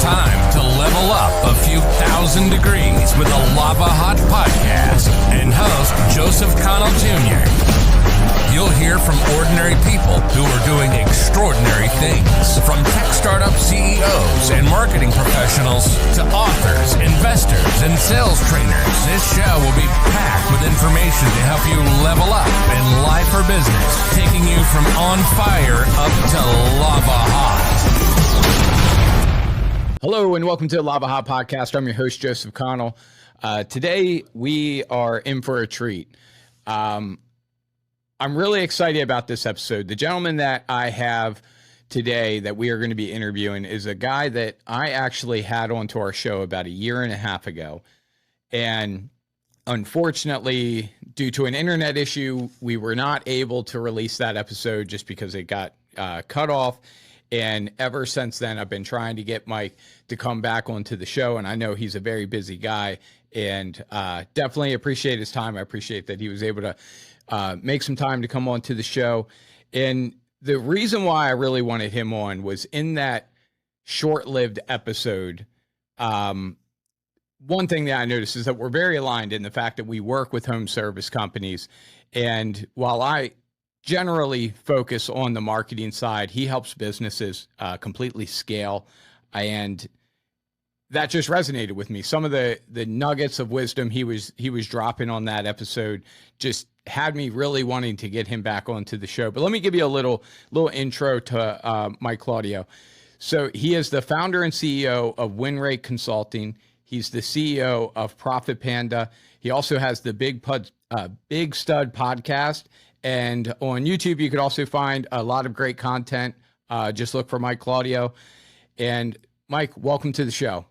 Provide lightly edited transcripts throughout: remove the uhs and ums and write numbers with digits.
time to level up a few thousand degrees with the Lavahot podcast and host Joseph Connell Jr. You'll hear from ordinary people who are doing extraordinary things, from tech startup CEOs and marketing professionals to authors, investors, and sales trainers. This show will be packed with information to help you level up in life or business, taking you from on fire up to Lavahot. Hello and welcome to the Lavahot podcast. I'm your host, Joseph Connell. Today we are in for a treat. I'm really excited about this episode. The gentleman that I have today that we are going to be interviewing is a guy that I actually had onto our show about a year and a half ago. And unfortunately, due to an internet issue, we were not able to release that episode just because it got cut off. And ever since then, I've been trying to get Mike to come back onto the show. And I know he's a very busy guy and definitely appreciate his time. I appreciate that he was able to make some time to come on to the show. And the reason why I really wanted him on was in that short-lived episode. One thing that I noticed is that we're very aligned in the fact that we work with home service companies. And while I generally focus on the marketing side, he helps businesses completely scale. And that just resonated with me. Some of the nuggets of wisdom he was dropping on that episode just had me really wanting to get him back onto the show. But let me give you a little intro to Mike Claudio. So he is the founder and CEO of WinRate Consulting. He's the CEO of ProfitPanda. He also has the Big Stud podcast. And on YouTube, you could also find a lot of great content. Just look for Mike Claudio. And Mike, welcome to the show.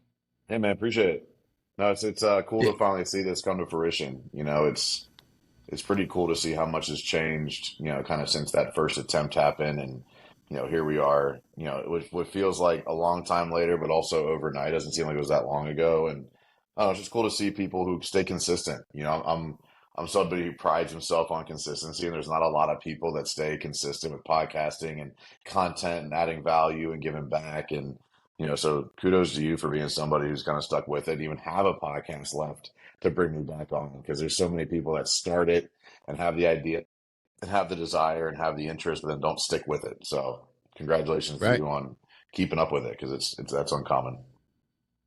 Hey man, appreciate it. No, it's cool to finally see this come to fruition. You know, it's pretty cool to see how much has changed, you know, kind of since that first attempt happened. And, you know, here we are, you know, what feels like a long time later, but also overnight. Doesn't seem like it was that long ago. And it's just cool to see people who stay consistent. You know, I'm somebody who prides himself on consistency, and there's not a lot of people that stay consistent with podcasting and content and adding value and giving back. And, you know, so kudos to you for being somebody who's kind of stuck with it, even have a podcast left to bring me back on, because there's so many people that start it and have the idea and have the desire and have the interest, but then don't stick with it. So congratulations to you on keeping up with it, because that's uncommon.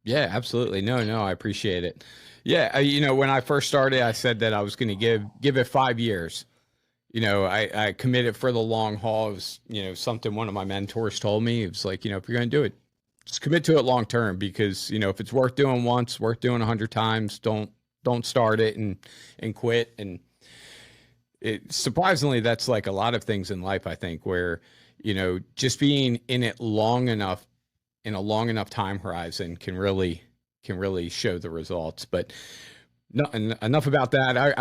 Yeah, absolutely. No, I appreciate it. Yeah. You know, when I first started, I said that I was going to give it 5 years. You know, I committed for the long haul. It was, you know, something one of my mentors told me. It was like, you know, if you're going to do it, just commit to it long term, because, you know, if it's worth doing once, worth doing 100 times, don't start it and quit. And surprisingly, that's like a lot of things in life, I think, where, you know, just being in it long enough, in a long enough time horizon can really show the results. But no, enough about that.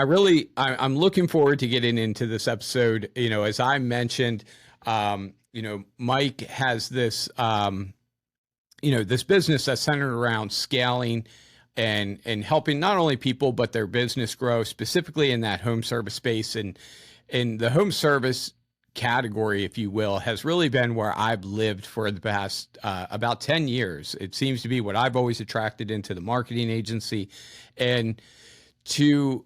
I'm looking forward to getting into this episode. You know, as I mentioned, you know, Mike has this, you know, this business that's centered around scaling and helping not only people, but their business grow, specifically in that home service space. And in the home service category, if you will, has really been where I've lived for the past about 10 years. It seems to be what I've always attracted into the marketing agency. And to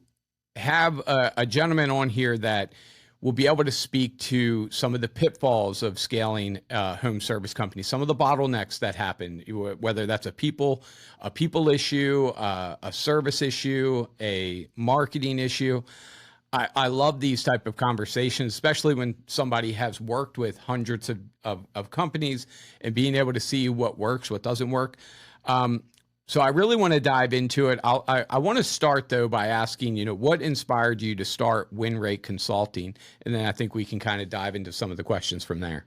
have a gentleman on here that will be able to speak to some of the pitfalls of scaling home service companies, some of the bottlenecks that happen, whether that's a people issue, a service issue, a marketing issue. I love these type of conversations, especially when somebody has worked with hundreds of companies and being able to see what works, what doesn't work. So I really want to dive into it. I want to start, though, by asking, you know, what inspired you to start WinRate Consulting? And then I think we can kind of dive into some of the questions from there.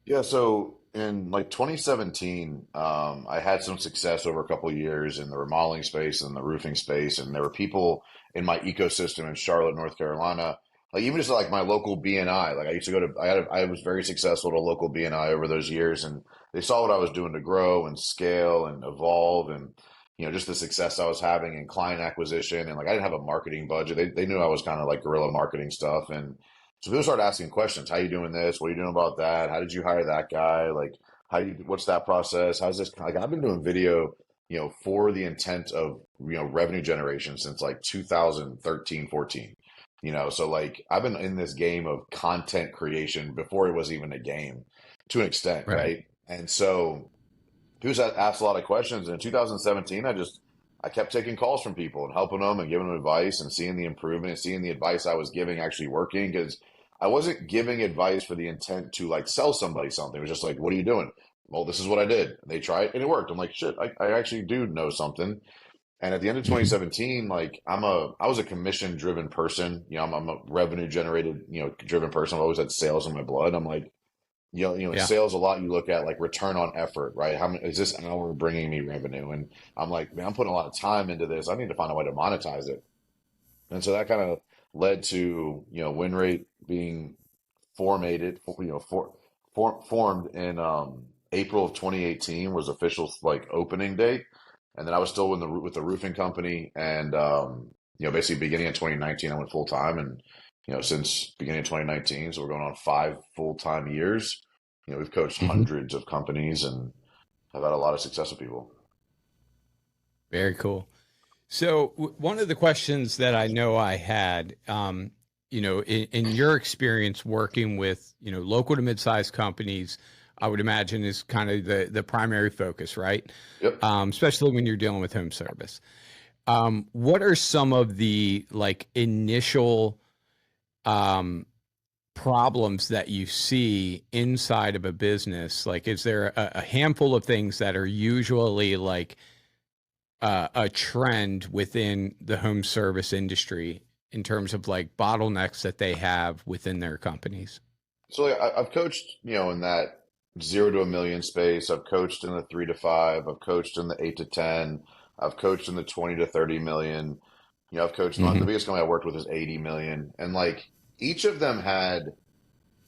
Yeah, so in like 2017, I had some success over a couple of years in the remodeling space and the roofing space. And there were people in my ecosystem in Charlotte, North Carolina, like even just like my local BNI. Like I used to go to, I was very successful at a local BNI over those years, and they saw what I was doing to grow and scale and evolve, and you know, just the success I was having in client acquisition. And like I didn't have a marketing budget. They knew I was kind of like guerrilla marketing stuff. And so people started asking questions. How you doing this? What are you doing about that? How did you hire that guy? Like, what's that process? How's this? Like, I've been doing video, for the intent of, revenue generation since like 2013, 14. So like I've been in this game of content creation before it was even a game to an extent, Right. right? And so people asked a lot of questions. And in 2017, I kept taking calls from people and helping them and giving them advice and seeing the improvement and seeing the advice I was giving actually working, because I wasn't giving advice for the intent to like sell somebody something. It was just like, what are you doing? Well, this is what I did. And they tried and it worked. I'm like, shit, I actually do know something. And at the end of Mhm. 2017, like I was a commission driven person. I'm a revenue generated, driven person. I've always had sales in my blood. I'm like, in Yeah. sales a lot, you look at like return on effort, right? How many is this hour bringing me revenue? And I'm like, man, I'm putting a lot of time into this. I need to find a way to monetize it. And so that kind of led to, WinRate being formated, formed in April of 2018 was official like opening date. And then I was still with the roofing company, and basically beginning of 2019, I went full time, and since beginning of 2019, so we're going on 5 full-time years. We've coached Mhm. hundreds of companies and have had a lot of success with people. Very cool. So one of the questions that I know I had, in your experience working with, local to mid-sized companies, I would imagine is kind of the primary focus, right? Yep. Especially when you're dealing with home service. What are some of the like initial problems that you see inside of a business? Like, is there a handful of things that are usually like a trend within the home service industry in terms of like bottlenecks that they have within their companies? So like, I've coached, in that 0 to 1 million space. I've coached in the 3 to 5. I've coached in the 8 to 10. I've coached in the 20 to 30 million. I've coached the Hmm. biggest company I worked with is 80 million. And like each of them had,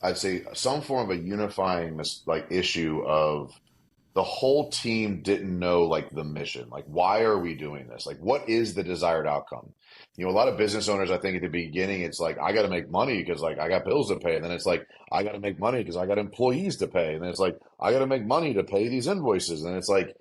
I'd say, some form of a unifying like issue of the whole team didn't know like the mission. Like, why are we doing this? Like, what is the desired outcome? A lot of business owners, I think at the beginning, it's like, I got to make money because like I got bills to pay. And then it's like, I got to make money because I got employees to pay. And then it's like, I got to make money to pay these invoices. And it's like,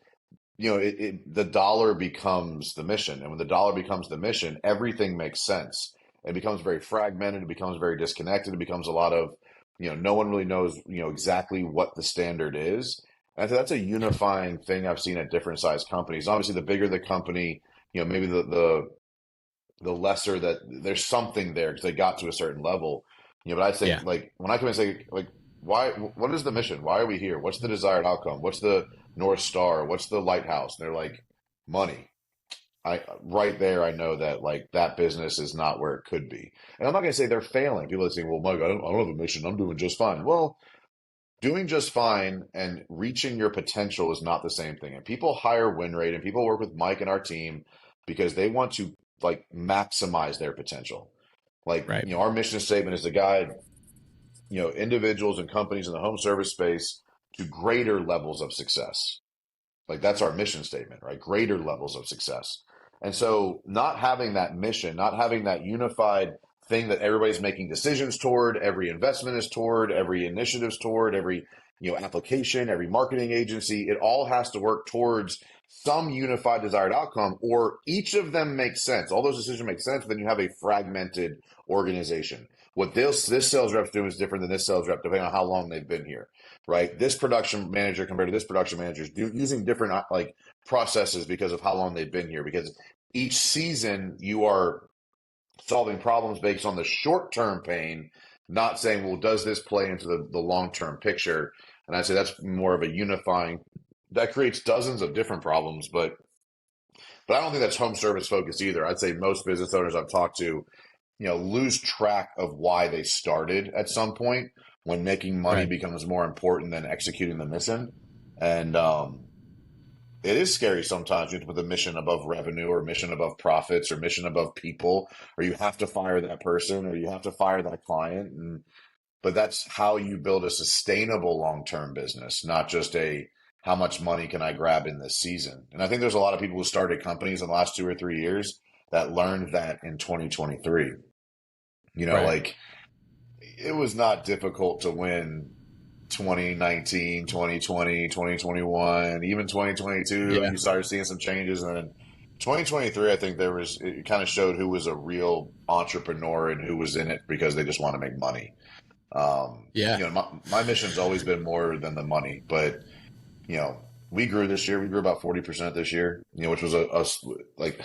the dollar becomes the mission. And when the dollar becomes the mission, everything makes sense. It becomes very fragmented. It becomes very disconnected. It becomes a lot of, no one really knows, exactly what the standard is. And I think that's a Yeah. unifying thing I've seen at different size companies. Obviously, the bigger the company, maybe the lesser that there's something there because they got to a certain level. But I think Yeah. like when I come and say like, why? What is the mission? Why are we here? What's the desired outcome? What's the North Star? What's the lighthouse? And they're like, money. I right there, I know that like that business is not where it could be. And I'm not going to say they're failing. People are saying, "Well, Mike, I don't have a mission. I'm doing just fine." Well, doing just fine and reaching your potential is not the same thing. And people hire WinRate and people work with Mike and our team because they want to like maximize their potential. Like, Right. our mission statement is to guide, individuals and companies in the home service space to greater levels of success. Like that's our mission statement, right? Greater levels of success. And so not having that mission, not having that unified thing that everybody's making decisions toward, every investment is toward, every initiative's toward, every, application, every marketing agency, it all has to work towards some unified desired outcome, or each of them makes sense. All those decisions make sense, but then you have a fragmented organization. What this sales rep's doing is different than this sales rep, depending on how long they've been here, right? This production manager compared to this production manager is using different like processes because of how long they've been here. Because each season you are solving problems based on the short-term pain, not saying, well, does this play into the long-term picture? And I'd say that's more of a unifying that creates dozens of different problems, but I don't think that's home service focused either. I'd say most business owners I've talked to, lose track of why they started at some point when making money Right. becomes more important than executing the mission. And it is scary sometimes. You have to put the mission above revenue or mission above profits or mission above people, or you have to fire that person or you have to fire that client. But that's how you build a sustainable long-term business, not just a how much money can I grab in this season. And I think there's a lot of people who started companies in the last 2 or 3 years that learned that in 2023. Right. Like it was not difficult to win 2019, 2020, 2021, even 2022, Yeah. you started seeing some changes. And then 2023, I think it kind of showed who was a real entrepreneur and who was in it because they just want to make money. Yeah. My mission's always been more than the money, but we grew this year. We grew about 40% this year, which was like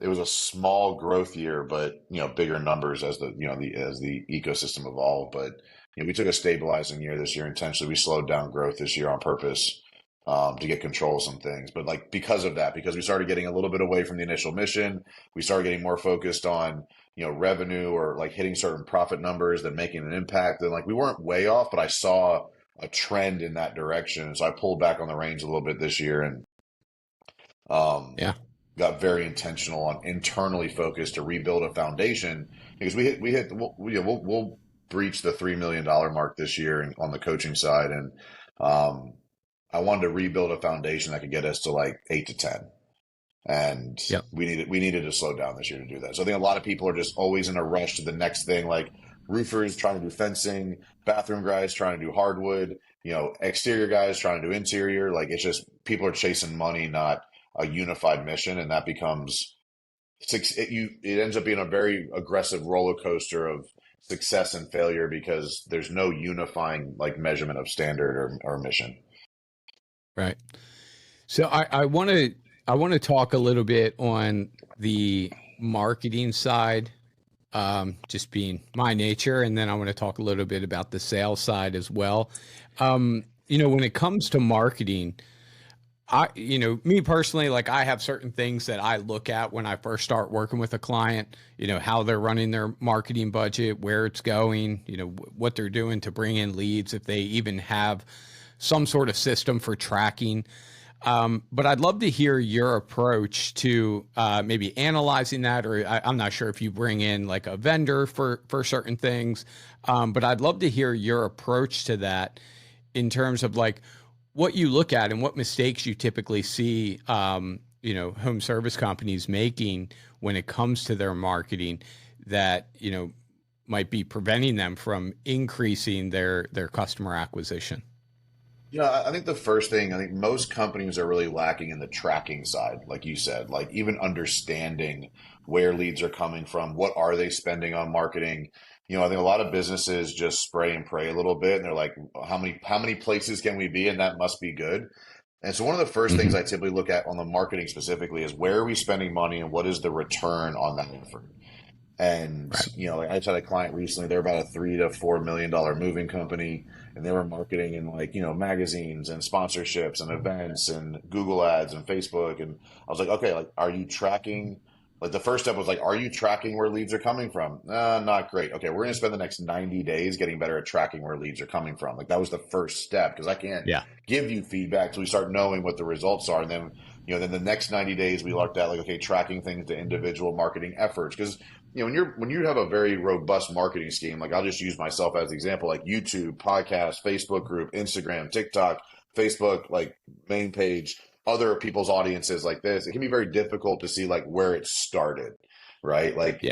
it was a small growth year, but bigger numbers as the ecosystem evolved. But we took a stabilizing year this year intentionally. We slowed down growth this year on purpose to get control of some things. But like because of that, because we started getting a little bit away from the initial mission, we started getting more focused on revenue or like hitting certain profit numbers than making an impact. And like we weren't way off, but I saw a trend in that direction. So I pulled back on the reins a little bit this year and Yeah. got very intentional on internally focused to rebuild a foundation because we'll breach the $3 million mark this year on the coaching side. And I wanted to rebuild a foundation that could get us to like 8 to 10. And Yep. we needed to slow down this year to do that. So I think a lot of people are just always in a rush to the next thing, like roofers trying to do fencing, bathroom guys trying to do hardwood, exterior guys trying to do interior. Like it's just people are chasing money, not a unified mission, and that becomes it ends up being a very aggressive roller coaster of success and failure because there's no unifying like measurement of standard or mission. Right. So I want to talk a little bit on the marketing side, just being my nature, and then I want to talk a little bit about the sales side as well. When it comes to marketing, me personally, like I have certain things that I look at when I first start working with a client, how they're running their marketing budget, where it's going, what they're doing to bring in leads, if they even have some sort of system for tracking. But I'd love to hear your approach to maybe analyzing that, or I'm not sure if you bring in like a vendor for certain things, but I'd love to hear your approach to that in terms of like what you look at and what mistakes you typically see, home service companies making when it comes to their marketing that, might be preventing them from increasing their customer acquisition. I think the first thing, I think most companies are really lacking in the tracking side, like you said, like even understanding where leads are coming from, what are they spending on marketing. I think a lot of businesses just spray and pray a little bit, and they're like, how many places can we be? And that must be good. And so one of the first things I typically look at on the marketing specifically is where are we spending money and what is the return on that effort? And, like I just had a client recently, they're about a $3 to $4 million moving company, and they were marketing in like, magazines and sponsorships and events and Google ads and Facebook. And I was like, okay, like, are you tracking? Like the first step was like, are you tracking where leads are coming from? Not great. Okay, we're going to spend the next 90 days getting better at tracking where leads are coming from. Like that was the first step because I can't give you feedback till we start knowing what the results are. And then, then the next 90 days we looked at like, okay, tracking things to individual marketing efforts. Because, when you have a very robust marketing scheme, like I'll just use myself as an example, like YouTube, podcast, Facebook group, Instagram, TikTok, Facebook, like main page, other people's audiences like this, it can be very difficult to see like where it started, right? Like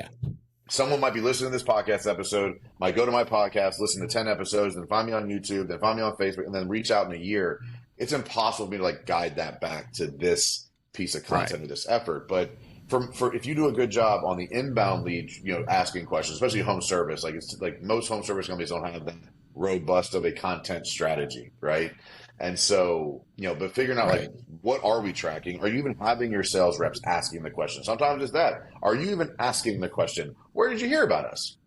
someone might be listening to this podcast episode, might go to my podcast, listen to 10 episodes, then find me on YouTube, then find me on Facebook, and then reach out in a year. It's impossible for me to like guide that back to this piece of content or this effort. But for if you do a good job on the inbound lead, asking questions, especially home service, like it's like most home service companies don't have that robust of a content strategy, right? And so, but figuring out like, what are we tracking? Are you even having your sales reps asking the question? Sometimes it's that. Are you even asking the question, where did you hear about us?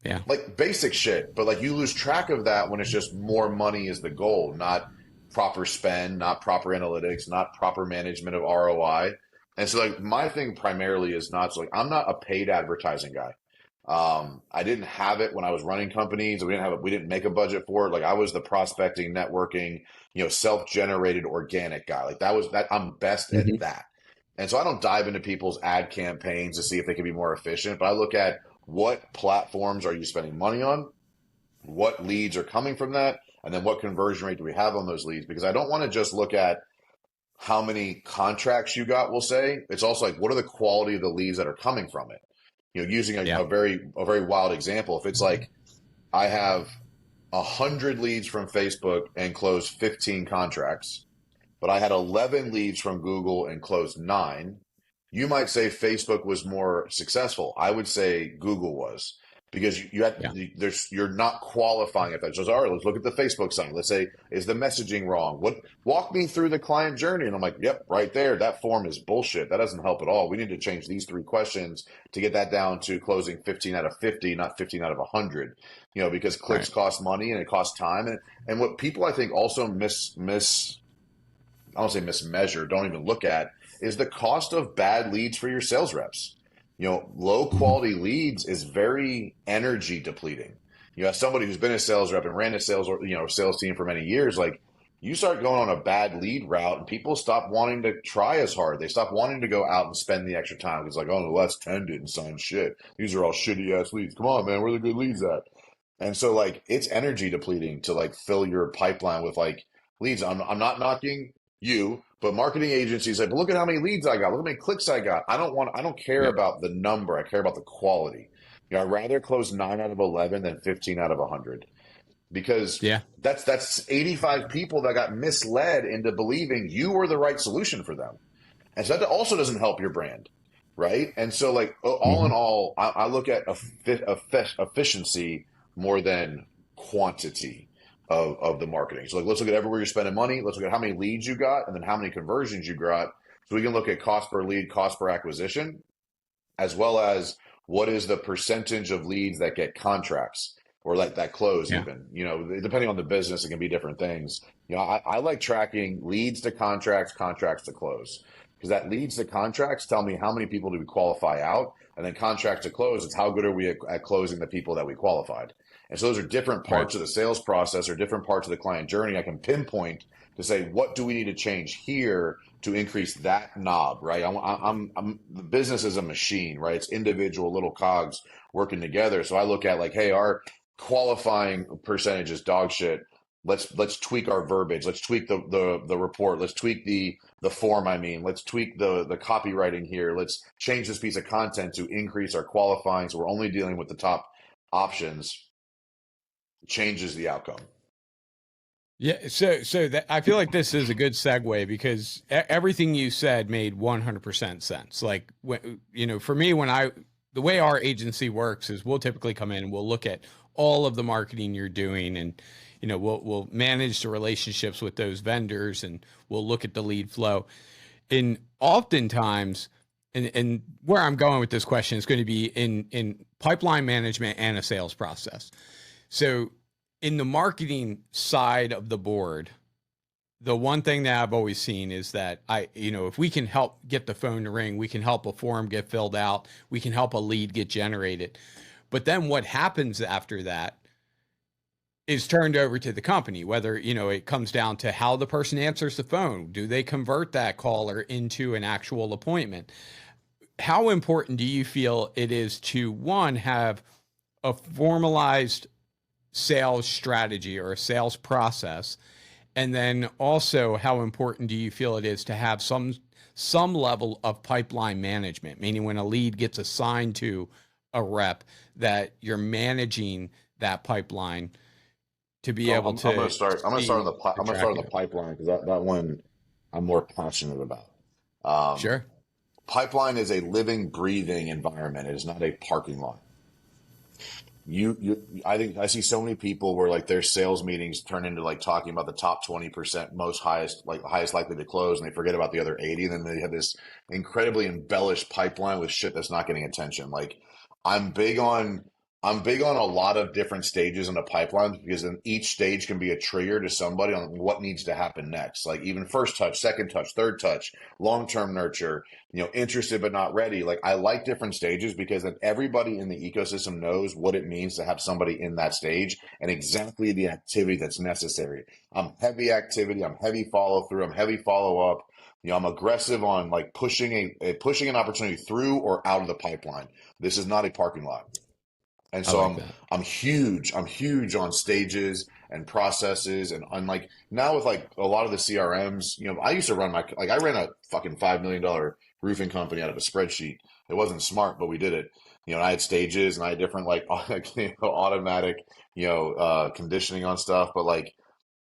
Yeah. Like basic shit, but like you lose track of that when it's just more money is the goal, not proper spend, not proper analytics, not proper management of ROI. And so like my thing primarily is not so like I'm not a paid advertising guy. I didn't have it when I was running companies. We didn't make a budget for it. Like I was the prospecting, networking, self-generated organic guy. Like I'm best at that. And so I don't dive into people's ad campaigns to see if they can be more efficient, but I look at what platforms are you spending money on? What leads are coming from that? And then what conversion rate do we have on those leads? Because I don't want to just look at how many contracts you got, we'll say. It's also like, what are the quality of the leads that are coming from it? Using a very wild example. If it's like, I have 100 leads from Facebook and closed 15 contracts, but I had 11 leads from Google and closed 9, you might say Facebook was more successful. I would say Google was, because you're not qualifying at that. So, all right, let's look at the Facebook side. Let's say, is the messaging wrong? Walk me through the client journey. And I'm like, yep, right there. That form is bullshit. That doesn't help at all. We need to change these 3 questions to get that down to closing 15 out of 50, not 15 out of 100, because clicks cost money and it costs time. And what people, I think, also I don't say mismeasure, don't even look at, is the cost of bad leads for your sales reps. Low quality leads is very energy depleting. As somebody who's been a sales rep and ran a sales team for many years, like, you start going on a bad lead route and people stop wanting to try as hard. They stop wanting to go out and spend the extra time. It's like, oh, no, that's 10 didn't sign shit. These are all shitty ass leads. Come on, man, where are the good leads at? And so, like, it's energy depleting to, like, fill your pipeline with, like, leads. I'm not knocking you, but marketing agencies like, but look at how many leads I got. Look how many clicks I got. I don't care about the number. I care about the quality. I'd rather close 9 out of 11 than 15 out of 100, because that's 85 people that got misled into believing you were the right solution for them. And so that also doesn't help your brand. Right. And so, like, all in all, I look at efficiency more than quantity of the marketing. So, like, let's look at everywhere you're spending money. Let's look at how many leads you got and then how many conversions you got. So we can look at cost per lead, cost per acquisition, as well as what is the percentage of leads that get contracts or like that close even. Depending on the business, it can be different things. I like tracking leads to contracts, contracts to close, because that leads to contracts tell me how many people do we qualify out, and then contracts to close, it's how good are we at closing the people that we qualified. And so those are different parts of the sales process or different parts of the client journey. I can pinpoint to say, what do we need to change here to increase that knob, right? The business is a machine, right? It's individual little cogs working together. So I look at, like, hey, our qualifying percentage is dog shit. Let's tweak our verbiage. Let's tweak the report. Let's tweak the form. Let's tweak the copywriting here. Let's change this piece of content to increase our qualifying. So we're only dealing with the top options. Changes the outcome. Yeah. So that, I feel like this is a good segue, because everything you said made 100% sense. Like, for me, the way our agency works is we'll typically come in and we'll look at all of the marketing you're doing, and, we'll manage the relationships with those vendors, and we'll look at the lead flow. And oftentimes, and where I'm going with this question is going to be in pipeline management and a sales process. So in the marketing side of the board, the one thing that I've always seen is that if we can help get the phone to ring, we can help a form get filled out, we can help a lead get generated. But then what happens after that is turned over to the company, whether, it comes down to how the person answers the phone. Do they convert that caller into an actual appointment? How important do you feel it is to, one, have a formalized sales strategy or a sales process? And then also, how important do you feel it is to have some level of pipeline management, meaning when a lead gets assigned to a rep, that you're managing that pipeline to be able to. I'm going to start on the pipeline, because that one I'm more passionate about. Sure. Pipeline is a living, breathing environment. It is not a parking lot. I think I see so many people where, like, their sales meetings turn into, like, talking about the top 20% highest likely to close, and they forget about the other 80, and then they have this incredibly embellished pipeline with shit that's not getting attention. Like, I'm big on a lot of different stages in the pipeline, because then each stage can be a trigger to somebody on what needs to happen next. Like, even first touch, second touch, third touch, long-term nurture, interested but not ready. Like, I like different stages, because then everybody in the ecosystem knows what it means to have somebody in that stage and exactly the activity that's necessary. I'm heavy activity. I'm heavy follow through. I'm heavy follow up. I'm aggressive on, like, pushing an opportunity through or out of the pipeline. This is not a parking lot. And so I'm huge on stages and processes. And unlike now with like a lot of the CRMs, I used to run I ran a fucking $5 million roofing company out of a spreadsheet. It wasn't smart, but we did it. And I had stages and I had different like automatic, conditioning on stuff, but like,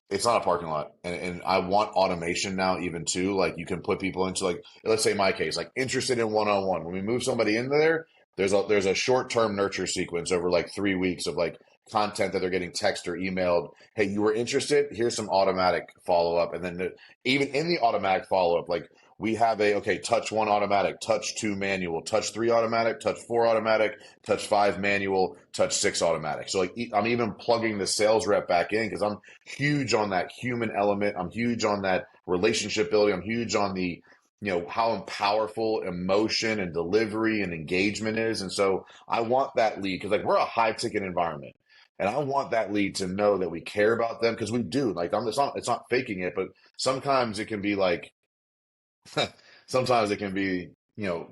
it's not a parking lot. And I want automation now even too. Like you can put people into like, let's say my case, like interested in one-on-one. When we move somebody in there, there's a short-term nurture sequence over like 3 weeks of like content that they're getting text or emailed. Hey, you were interested? Here's some automatic follow-up. And then even in the automatic follow-up, like we have touch 1 automatic, touch 2 manual, touch 3 automatic, touch 4 automatic, touch 5 manual, touch 6 automatic. So like I'm even plugging the sales rep back in because I'm huge on that human element. I'm huge on that relationship building. I'm huge on the, how powerful emotion and delivery and engagement is. And so I want that lead because like we're a high ticket environment. And I want that lead to know that we care about them because we do. Like it's not faking it, but sometimes it can be like, sometimes it can be,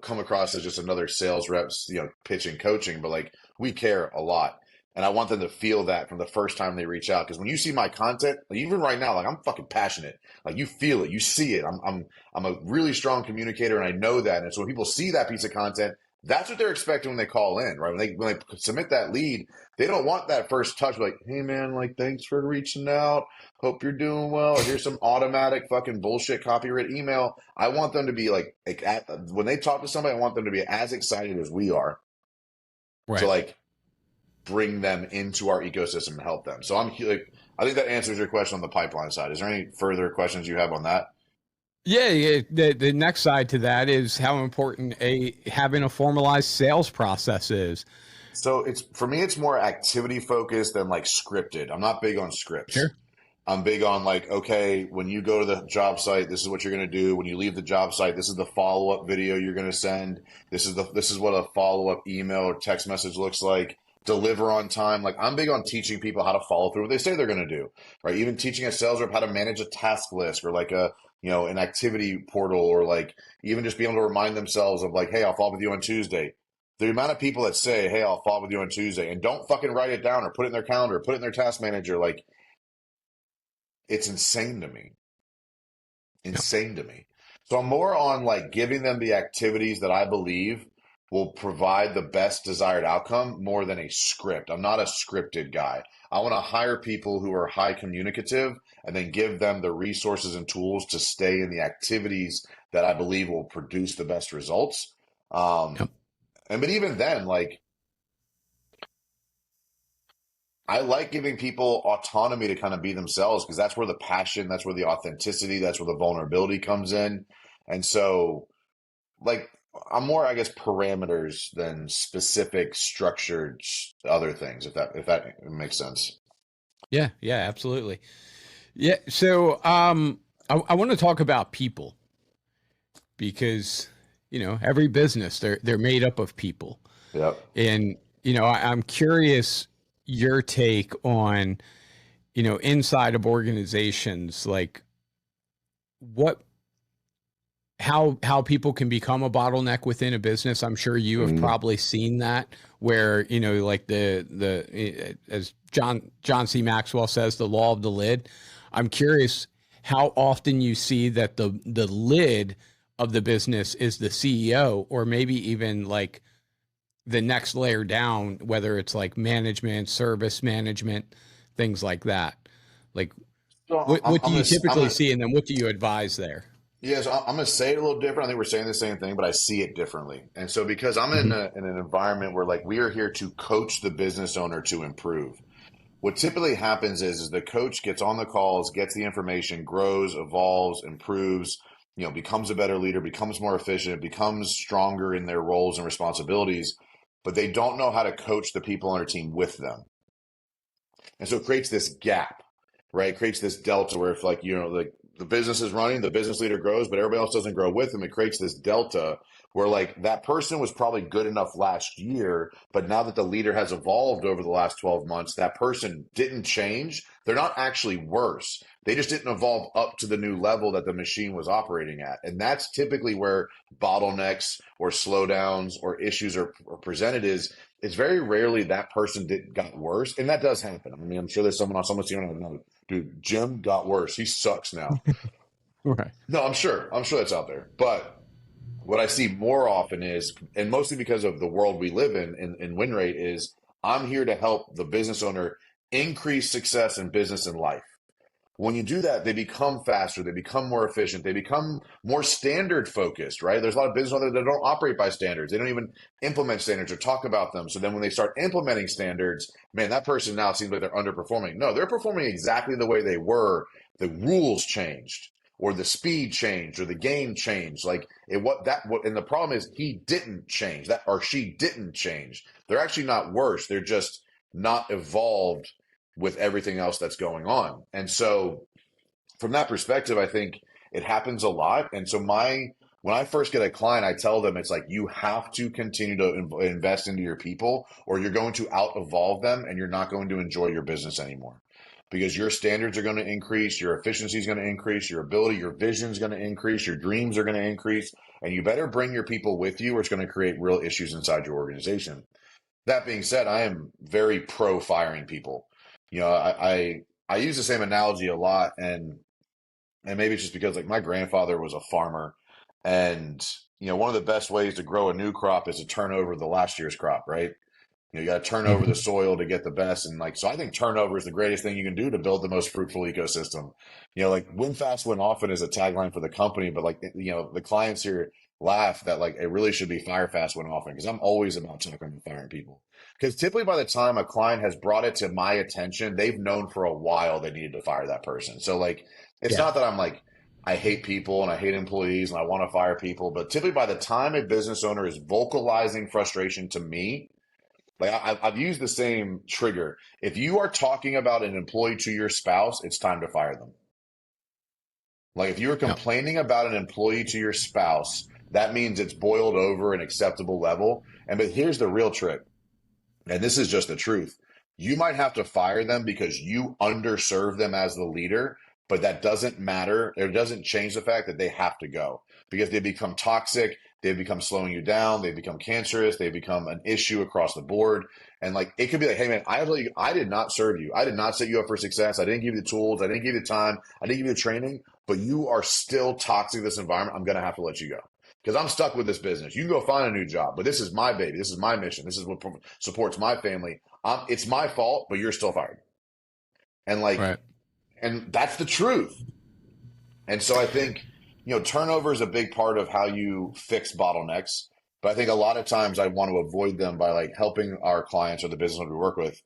come across as just another sales reps, pitching, coaching, but like we care a lot. And I want them to feel that from the first time they reach out. Because when you see my content, like even right now, like I'm fucking passionate. Like you feel it, you see it. I'm a really strong communicator, and I know that. And so when people see that piece of content, that's what they're expecting when they call in, right? When they submit that lead, they don't want that first touch, like, hey man, like thanks for reaching out. Hope you're doing well. Here's some automatic fucking bullshit copyright email. I want them to be like when they talk to somebody, I want them to be as excited as we are. Right. To like bring them into our ecosystem and help them. So I think that answers your question on the pipeline side. Is there any further questions you have on that? Yeah. The next side to that is how important having a formalized sales process is. So for me, it's more activity focused than like scripted. I'm not big on scripts. Sure. I'm big on like, okay, when you go to the job site, this is what you're going to do. When you leave the job site, this is the follow-up video you're going to send. This is what a follow-up email or text message looks like. Deliver on time. Like I'm big on teaching people how to follow through what they say they're going to do, right? Even teaching a sales rep how to manage a task list or like an activity portal, or like even just being able to remind themselves of like, hey, I'll follow with you on Tuesday. The amount of people that say, hey, I'll follow with you on Tuesday and don't fucking write it down or put it in their calendar, or put it in their task manager. Like it's insane to me. Insane to me. So I'm more on like giving them the activities that I believe will provide the best desired outcome more than a script. I'm not a scripted guy. I want to hire people who are high communicative and then give them the resources and tools to stay in the activities that I believe will produce the best results. But even then, like, I like giving people autonomy to kind of be themselves because that's where the passion, that's where the authenticity, that's where the vulnerability comes in. And so, like, I'm more, I guess, parameters than specific structured other things, if that makes sense. Yeah, absolutely. Yeah. So I want to talk about people because, every business, they're made up of people. Yep. And, I'm curious your take on, inside of organizations, like how people can become a bottleneck within a business. I'm sure you have probably seen that where, like as John C. Maxwell says, the law of the lid. I'm curious how often you see that the lid of the business is the CEO, or maybe even like the next layer down, whether it's like management, service management, things like that. Like what do you typically see? And then what do you advise there? Yeah, so I'm going to say it a little different. I think we're saying the same thing, but I see it differently. And so because I'm in an environment where like we are here to coach the business owner to improve. What typically happens is the coach gets on the calls, gets the information, grows, evolves, improves, becomes a better leader, becomes more efficient, becomes stronger in their roles and responsibilities, but they don't know how to coach the people on their team with them. And so it creates this gap, right? It creates this delta where if like, like the business is running, the business leader grows, but everybody else doesn't grow with them. It creates this delta where like that person was probably good enough last year, but now that the leader has evolved over the last 12 months, that person didn't change, They're not actually worse. They just didn't evolve up to the new level that the machine was operating at. And that's typically where bottlenecks or slowdowns or issues are presented is it's very rarely that person got worse. And that does happen. I mean, I'm sure there's someone's here, dude, Jim got worse. He sucks now. Right. No, I'm sure that's out there. But what I see more often is, and mostly because of the world we live in WinRate, is I'm here to help the business owner increase success in business and life. When you do that, they become faster, they become more efficient, they become more standard focused, right? There's a lot of business owners that don't operate by standards. They don't even implement standards or talk about them. So then when they start implementing standards, man, that person now seems like they're underperforming. No, they're performing exactly the way they were. The rules changed, or the speed changed, or the game changed. And the problem is he didn't change that, or she didn't change. They're actually not worse. They're just not evolved with everything else that's going on. And so from that perspective, I think it happens a lot. And so when I first get a client, I tell them, it's like, you have to continue to invest into your people, or you're going to out evolve them and you're not going to enjoy your business anymore, because your standards are going to increase, your efficiency is going to increase, your ability, your vision is going to increase, your dreams are going to increase, and you better bring your people with you, or it's going to create real issues inside your organization. That being said, I am very pro firing people. I use the same analogy a lot, and maybe it's just because, like, my grandfather was a farmer, and one of the best ways to grow a new crop is to turn over the last year's crop, right? You got to turn over the soil to get the best, and so I think turnover is the greatest thing you can do to build the most fruitful ecosystem. Win fast, win often is a tagline for the company, but the clients here laugh that it really should be fire fast, win often, because I'm always about talking and firing people. Because typically by the time a client has brought it to my attention, they've known for a while they needed to fire that person. So it's not that I'm I hate people and I hate employees and I want to fire people, but typically by the time a business owner is vocalizing frustration to me, I've used the same trigger. If you are talking about an employee to your spouse, it's time to fire them. If you are complaining about an employee to your spouse, that means it's boiled over an acceptable level. But here's the real trick. And this is just the truth. You might have to fire them because you underserve them as the leader, but that doesn't matter. It doesn't change the fact that they have to go, because they become toxic. They become slowing you down. They become cancerous. They become an issue across the board. And it could be hey man, I did not serve you. I did not set you up for success. I didn't give you the tools. I didn't give you the time. I didn't give you the training, but you are still toxic in this environment. I'm going to have to let you go, because I'm stuck with this business. You can go find a new job, but this is my baby. This is my mission. This is what supports my family. It's my fault, but you're still fired. And right. And that's the truth. And so I think, turnover is a big part of how you fix bottlenecks. But I think a lot of times I want to avoid them by helping our clients or the business that we work with,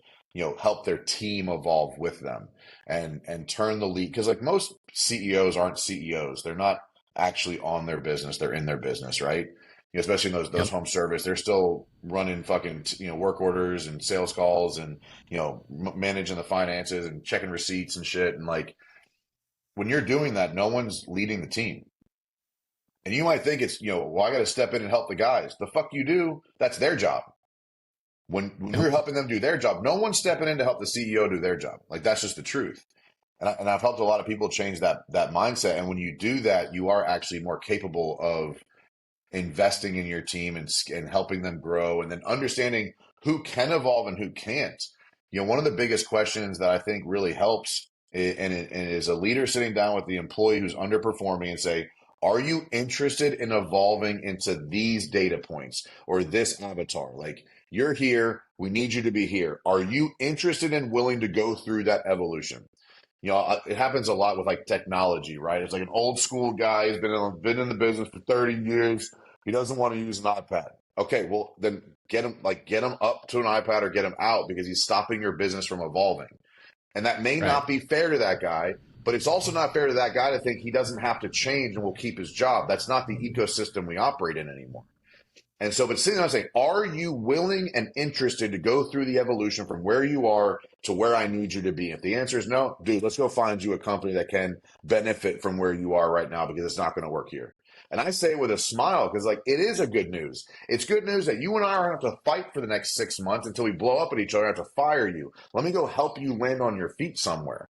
help their team evolve with them and turn the lead. Because most CEOs aren't CEOs. They're not actually on their business. They're in their business, right? Especially in those home service, they're still running fucking, work orders and sales calls and, managing the finances and checking receipts and shit. And when you're doing that, no one's leading the team. And you might think it's, well, I got to step in and help the guys. The fuck you do. That's their job. When you're helping them do their job, no one's stepping in to help the CEO do their job. That's just the truth. And I've helped a lot of people change that mindset. And when you do that, you are actually more capable of investing in your team and helping them grow, and then understanding who can evolve and who can't. One of the biggest questions that I think really helps and is a leader sitting down with the employee who's underperforming and say, are you interested in evolving into these data points or this avatar? You're here, we need you to be here. Are you interested and willing to go through that evolution? It happens a lot with technology, right? It's an old school guy who's been in the business for 30 years. He doesn't want to use an iPad. Okay, well then get him up to an iPad or get him out, because he's stopping your business from evolving. And that may not be fair to that guy, but it's also not fair to that guy to think he doesn't have to change and will keep his job. That's not the ecosystem we operate in anymore. And so, but sitting down and saying, are you willing and interested to go through the evolution from where you are to where I need you to be? If the answer is no, dude, let's go find you a company that can benefit from where you are right now, because it's not going to work here. And I say it with a smile, because like, it is a good news. It's good news that you and I are going to have to fight for the next 6 months until we blow up at each other and have to fire you. Let me go help you land on your feet somewhere.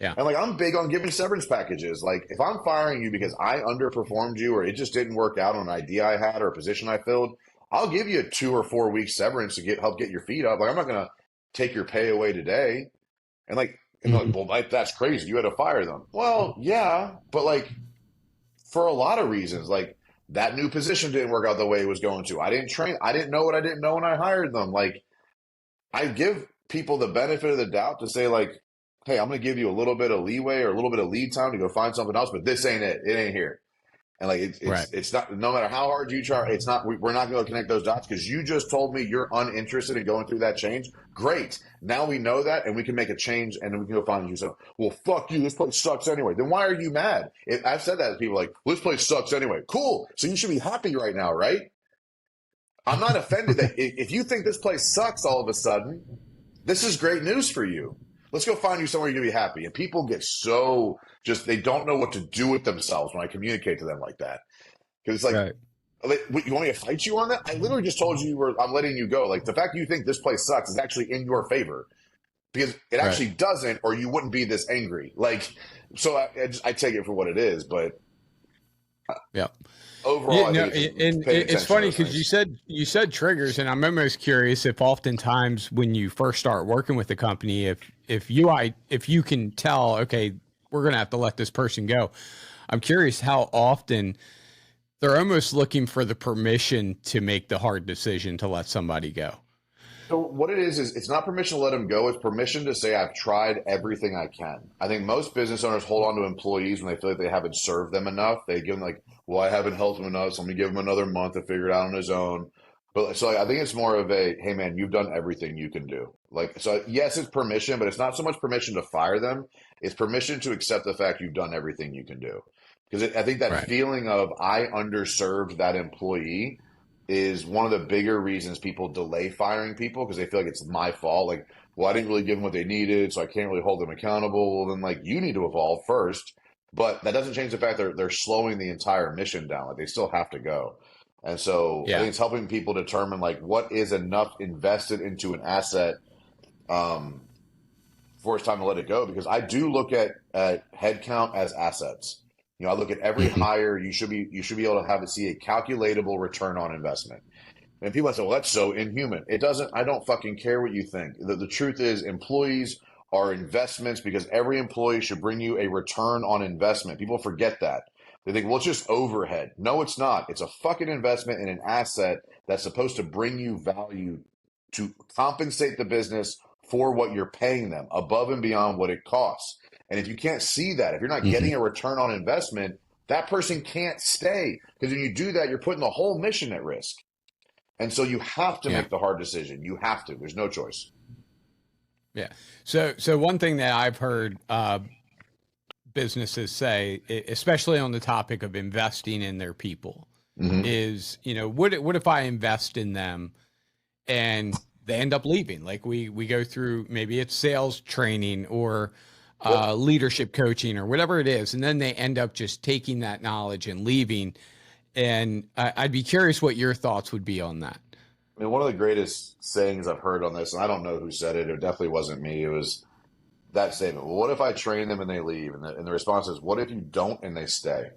Yeah. And like, I'm big on giving severance packages. Like, if I'm firing you because I underperformed you, or it just didn't work out on an idea I had or a position I filled, I'll give you a 2 or 4 week severance to help get your feet up. Like, I'm not going to take your pay away today. And like, well, like, that's crazy. You had to fire them. Well, yeah, but like, for a lot of reasons, like, that new position didn't work out the way it was going to. I didn't train. I didn't know what I didn't know when I hired them. Like, I give people the benefit of the doubt to say, like, hey, I'm going to give you a little bit of leeway or a little bit of lead time to go find something else, but this ain't it. It ain't here. And like, it's not, no matter how hard you try, it's not, we're not going to connect those dots, because you just told me you're uninterested in going through that change. Great. Now we know that, and we can make a change, and then we can go find you. So, well, fuck you. This place sucks anyway. Then why are you mad? I've said that to people, like, well, this place sucks anyway. Cool. So you should be happy right now, right? I'm not offended that if you think this place sucks all of a sudden, this is great news for you. Let's go find you somewhere you're going to be happy. And people get so they don't know what to do with themselves when I communicate to them like that. Because it's like, you want me to fight you on that? I literally just told you I'm letting you go. Like, the fact that you think this place sucks is actually in your favor, because it actually doesn't, or you wouldn't be this angry. Like, so I take it for what it is, but overall, and it's funny because you said triggers, and I'm almost curious if oftentimes when you first start working with the company, if you can tell, okay, we're gonna have to let this person go. I'm curious how often they're almost looking for the permission to make the hard decision to let somebody go. So what it is it's not permission to let them go. It's permission to say, I've tried everything I can. I think most business owners hold on to employees when they feel like they haven't served them enough. They give them like, well, I haven't helped him enough, so let me give him another month to figure it out on his own. But so I think it's more of a, hey man, you've done everything you can do. Like, so yes, it's permission, but it's not so much permission to fire them. It's permission to accept the fact you've done everything you can do. Because I think that feeling of I underserved that employee is one of the bigger reasons people delay firing people, because they feel like it's my fault. Like, well, I didn't really give them what they needed, so I can't really hold them accountable. Well, then like, you need to evolve first. But that doesn't change the fact they're slowing the entire mission down. Like, they still have to go. And so I think it's helping people determine like what is enough invested into an asset before it's time to let it go. Because I do look at headcount as assets. You know, I look at every hire. You should be able to see a calculatable return on investment. And people say, well, that's so inhuman. It doesn't. I don't fucking care what you think. The truth is, employees are investments, because every employee should bring you a return on investment. People forget that. They think, well, it's just overhead. No, it's not. It's a fucking investment in an asset that's supposed to bring you value to compensate the business for what you're paying them above and beyond what it costs. And if you can't see that, if you're not getting a return on investment, that person can't stay. Because when you do that, you're putting the whole mission at risk. And so you have to make the hard decision. You have to. There's no choice. Yeah. So one thing that I've heard businesses say, especially on the topic of investing in their people, is, you know, what if I invest in them and they end up leaving? Like we go through, maybe it's sales training or leadership coaching or whatever it is, and then they end up just taking that knowledge and leaving. And I'd be curious what your thoughts would be on that. I mean, one of the greatest sayings I've heard on this, and I don't know who said it, it definitely wasn't me, it was that statement. Well, what if I train them and they leave? And the response is, what if you don't and they stay?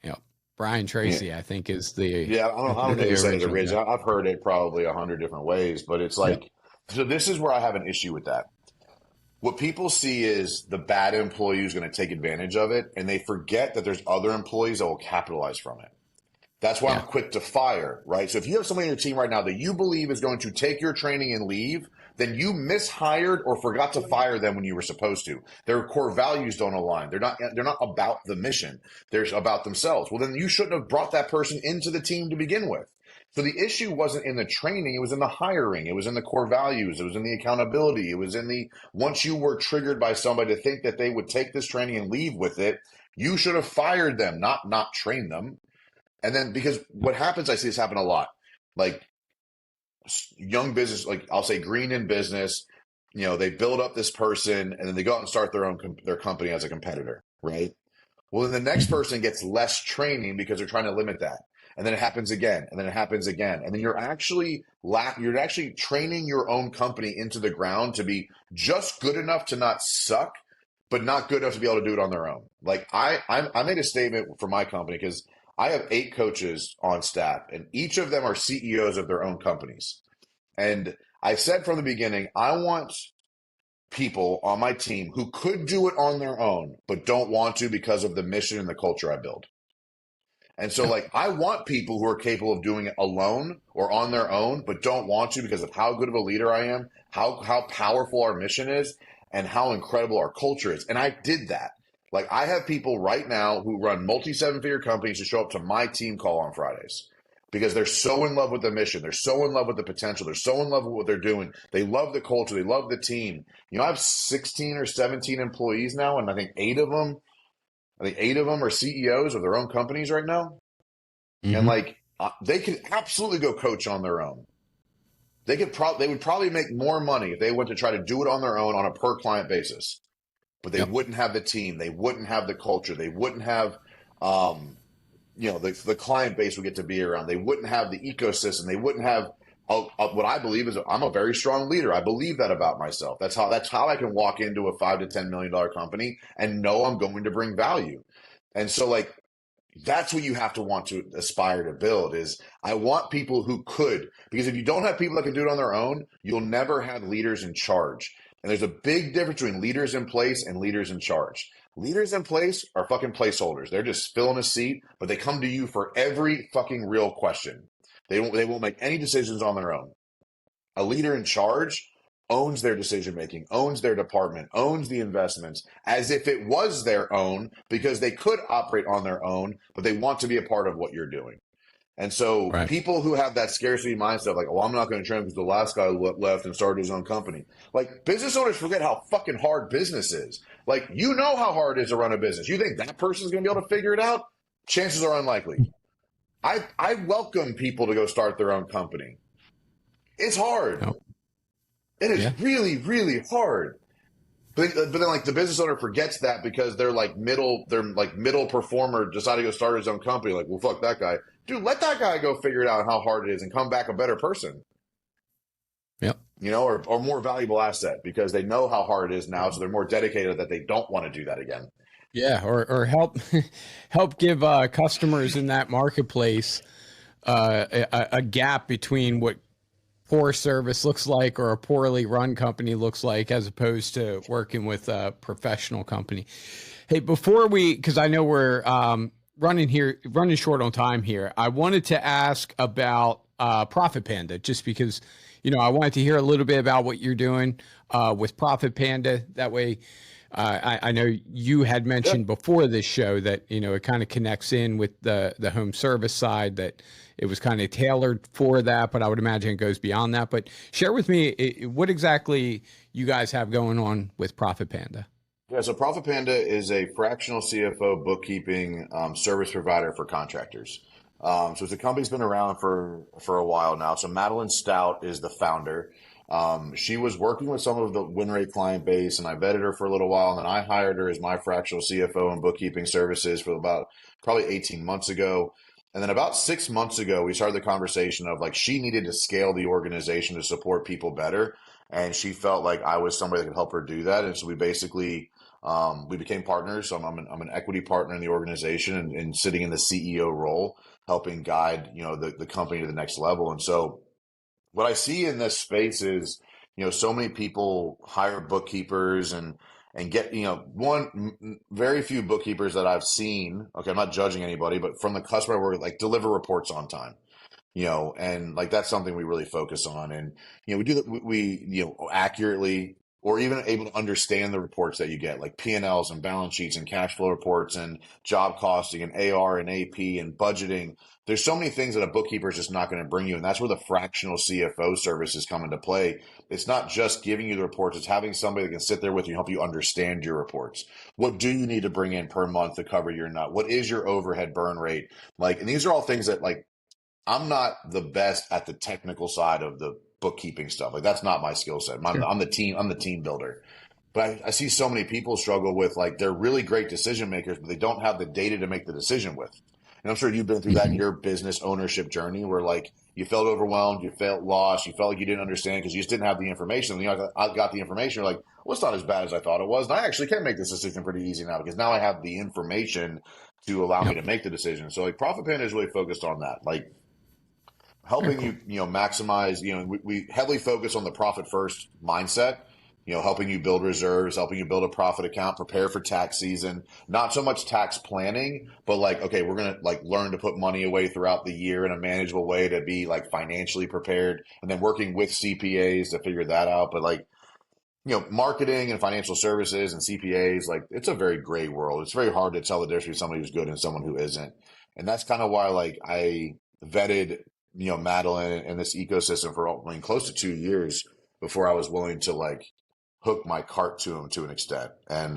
Yeah. Brian Tracy, I think, is the... Yeah, I don't know who said it originally. I've heard it probably 100 different ways, but it's like, so this is where I have an issue with that. What people see is the bad employee who's going to take advantage of it, and they forget that there's other employees that will capitalize from it. That's why I'm quick to fire, right? So if you have somebody on your team right now that you believe is going to take your training and leave, then you mishired or forgot to fire them when you were supposed to. Their core values don't align. They're not about the mission. They're about themselves. Well, then you shouldn't have brought that person into the team to begin with. So the issue wasn't in the training. It was in the hiring. It was in the core values. It was in the accountability. It was in the, once you were triggered by somebody to think that they would take this training and leave with it, you should have fired them, not trained them. And then because what happens, I see this happen a lot, like young business, like I'll say green in business, they build up this person and then they go out and start their company as a competitor, right? Well, then the next person gets less training because they're trying to limit that. And then it happens again, and then it happens again. And then you're actually training your own company into the ground to be just good enough to not suck, but not good enough to be able to do it on their own. Like I made a statement for my company because I have 8 coaches on staff, and each of them are CEOs of their own companies. And I said from the beginning, I want people on my team who could do it on their own, but don't want to because of the mission and the culture I build. And so, like, I want people who are capable of doing it alone or on their own, but don't want to because of how good of a leader I am, how powerful our mission is, and how incredible our culture is. And I did that. Like, I have people right now who run multi-7-figure companies to show up to my team call on Fridays because they're so in love with the mission. They're so in love with the potential. They're so in love with what they're doing. They love the culture. They love the team. I have 16 or 17 employees now, and I think 8 of them are CEOs of their own companies right now. Mm-hmm. And like, they could absolutely go coach on their own. They would probably make more money if they went to try to do it on their own on a per client basis, but they wouldn't have the team. They wouldn't have the culture. They wouldn't have, the client base would get to be around. They wouldn't have the ecosystem. They wouldn't have what I believe is I'm a very strong leader. I believe that about myself. That's how I can walk into a $5 to $10 million company and know I'm going to bring value. And so like, that's what you have to want to aspire to build is I want people who could, because if you don't have people that can do it on their own, you'll never have leaders in charge. And there's a big difference between leaders in place and leaders in charge. Leaders in place are fucking placeholders. They're just filling a seat, but they come to you for every fucking real question. They won't make any decisions on their own. A leader in charge owns their decision-making, owns their department, owns the investments as if it was their own because they could operate on their own, but they want to be a part of what you're doing. And so people who have that scarcity mindset, like, I'm not going to train because the last guy left and started his own company. Like, business owners forget how fucking hard business is. Like, you know how hard it is to run a business. You think that person's going to be able to figure it out? Chances are unlikely. I welcome people to go start their own company. It's hard. No. It is really, really hard. But then like the business owner forgets that because they're like middle performer decided to go start his own company. Like, well, fuck that guy. Dude, let that guy go figure it out how hard it is and come back a better person. Yep. Or more valuable asset because they know how hard it is now. So they're more dedicated that they don't want to do that again. Yeah. Or help give customers in that marketplace a gap between what poor service looks like or a poorly run company looks like as opposed to working with a professional company. Hey, because I know we're running short on time here, I wanted to ask about ProfitPanda just because, I wanted to hear a little bit about what you're doing with ProfitPanda. That way, I know you had mentioned before this show that, it kind of connects in with the home service side, that it was kind of tailored for that, but I would imagine it goes beyond that. But share with me what exactly you guys have going on with ProfitPanda. Yeah, so ProfitPanda is a fractional CFO bookkeeping service provider for contractors. So it's a company that's been around for a while now. So Madeline Stout is the founder. She was working with some of the WinRate client base, and I vetted her for a little while, and then I hired her as my fractional CFO and bookkeeping services for about probably 18 months ago. And then about 6 months ago, we started the conversation of like she needed to scale the organization to support people better, and she felt like I was somebody that could help her do that. And so we basically we became partners. So I'm an equity partner in the organization and sitting in the CEO role, helping guide the company to the next level. And so what I see in this space is, so many people hire bookkeepers and get, very few bookkeepers that I've seen. Okay, I'm not judging anybody, but from the customer, we're like deliver reports on time, and like that's something we really focus on. And we do that. We accurately or even able to understand the reports that you get, like P&Ls and balance sheets and cash flow reports and job costing and AR and AP and budgeting. There's so many things that a bookkeeper is just not going to bring you. And that's where the fractional CFO services come into play. It's not just giving you the reports. It's having somebody that can sit there with you and help you understand your reports. What do you need to bring in per month to cover your nut? What is your overhead burn rate? Like, and these are all things that, like, I'm not the best at the technical side of the bookkeeping stuff. Like, that's not my skill set. I'm the team builder. But I see so many people struggle with, like, they're really great decision makers, but they don't have the data to make the decision with. And I'm sure you've been through that in your business ownership journey, where, like, you felt overwhelmed, you felt lost, you felt like you didn't understand because you just didn't have the information. And I got the information. You're like, well, it's not as bad as I thought it was. And I actually can make this decision pretty easy now because now I have the information to allow me to make the decision. So, like, ProfitPanda is really focused on that. Like, helping you maximize, we heavily focus on the profit first mindset, helping you build reserves, helping you build a profit account, prepare for tax season, not so much tax planning, but like, okay, we're going to like learn to put money away throughout the year in a manageable way to be like financially prepared, and then working with CPAs to figure that out. But like, marketing and financial services and CPAs, like, it's a very gray world. It's very hard to tell the difference between somebody who's good and someone who isn't. And that's kind of why, like, I vetted Madeline and this ecosystem for close to 2 years before I was willing to like hook my cart to him to an extent. And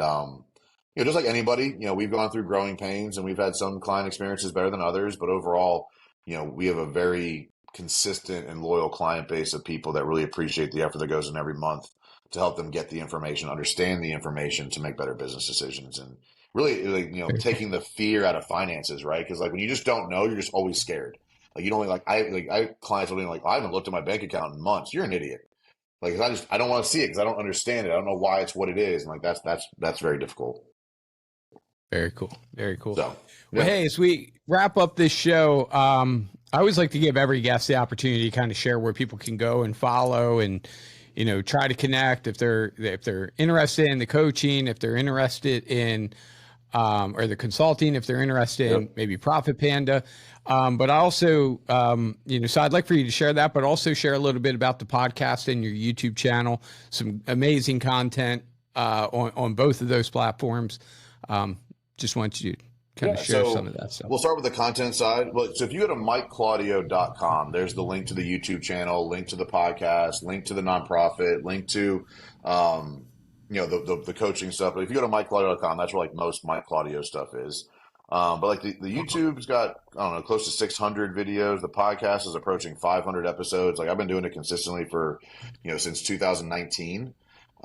just like anybody, we've gone through growing pains and we've had some client experiences better than others, but overall, we have a very consistent and loyal client base of people that really appreciate the effort that goes in every month to help them get the information, understand the information to make better business decisions, and really, like, taking the fear out of finances, right? Because like when you just don't know, you're just always scared. Like, you don't I clients will be like, I haven't looked at my bank account in months. You're an idiot. Like, I don't want to see it because I don't understand it. I don't know why it's what it is. And like, that's very difficult. Very cool. Very cool. So, well, hey, as we wrap up this show, I always like to give every guest the opportunity to kind of share where people can go and follow and, try to connect if they're interested in the coaching, if they're interested in, or the consulting, if they're interested in maybe ProfitPanda. But I also, so I'd like for you to share that, but also share a little bit about the podcast and your YouTube channel, some amazing content on both of those platforms. Just want you to kind of share some of that stuff. We'll start with the content side. So if you go to MikeClaudio.com, there's the link to the YouTube channel, link to the podcast, link to the nonprofit, link to, the coaching stuff. But if you go to MikeClaudio.com, that's where like most Mike Claudio stuff is. But like the YouTube's got, I don't know, close to 600 videos. The podcast is approaching 500 episodes. Like, I've been doing it consistently for, since 2019.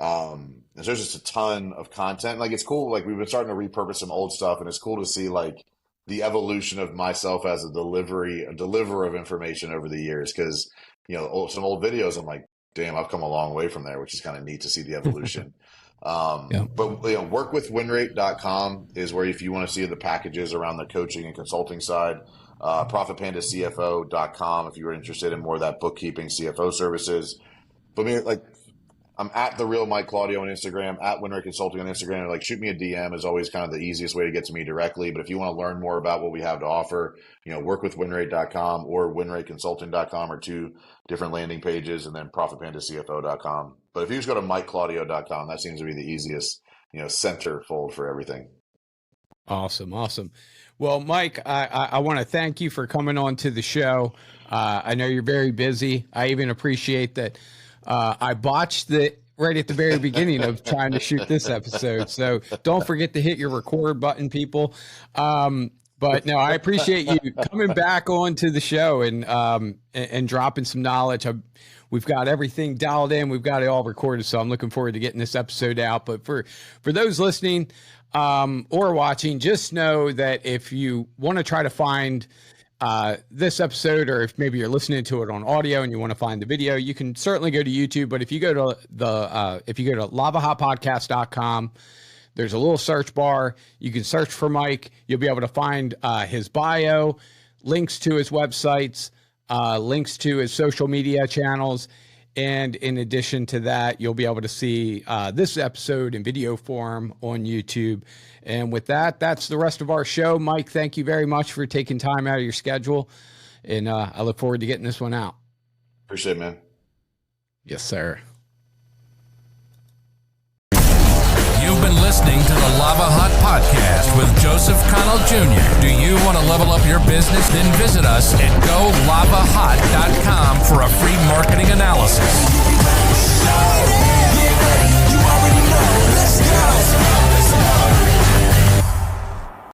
And so there's just a ton of content. Like, it's cool. Like, we've been starting to repurpose some old stuff, and it's cool to see like the evolution of myself as a deliverer of information over the years. Cause some old videos, I'm like, damn, I've come a long way from there, which is kind of neat to see the evolution. But work with WinRate.com is where, if you want to see the packages around the coaching and consulting side, ProfitPandaCFO.com if you're interested in more of that bookkeeping CFO services. But I'm at the real Mike Claudio on Instagram, at WinRate Consulting on Instagram. Like, shoot me a DM is always kind of the easiest way to get to me directly. But if you want to learn more about what we have to offer, work with WinRate.com or WinRateConsulting.com are two different landing pages, and then ProfitPandaCFO.com. But if you just go to MikeClaudio.com, that seems to be the easiest, centerfold for everything. Awesome. Well, Mike, I want to thank you for coming on to the show. I know you're very busy. I even appreciate that. I botched right at the very beginning of trying to shoot this episode. So don't forget to hit your record button, people. But no, I appreciate you coming back onto the show and dropping some knowledge. We've got everything dialed in. We've got it all recorded. So I'm looking forward to getting this episode out. But for those listening or watching, just know that if you want to try to find this episode, or if maybe you're listening to it on audio and you want to find the video, you can certainly go to YouTube. But if you go to lavahotpodcast.com, there's a little search bar. You can search for Mike. You'll be able to find his bio, links to his websites, links to his social media channels. And in addition to that, you'll be able to see this episode in video form on YouTube. And with that, that's the rest of our show. Mike, thank you very much for taking time out of your schedule. And I look forward to getting this one out. Appreciate it, man. Yes, sir. You've been listening to the Lavahot podcast with Joseph Connell Jr. Do you want to level up your business? Then visit us at golavahot.com for a free marketing analysis.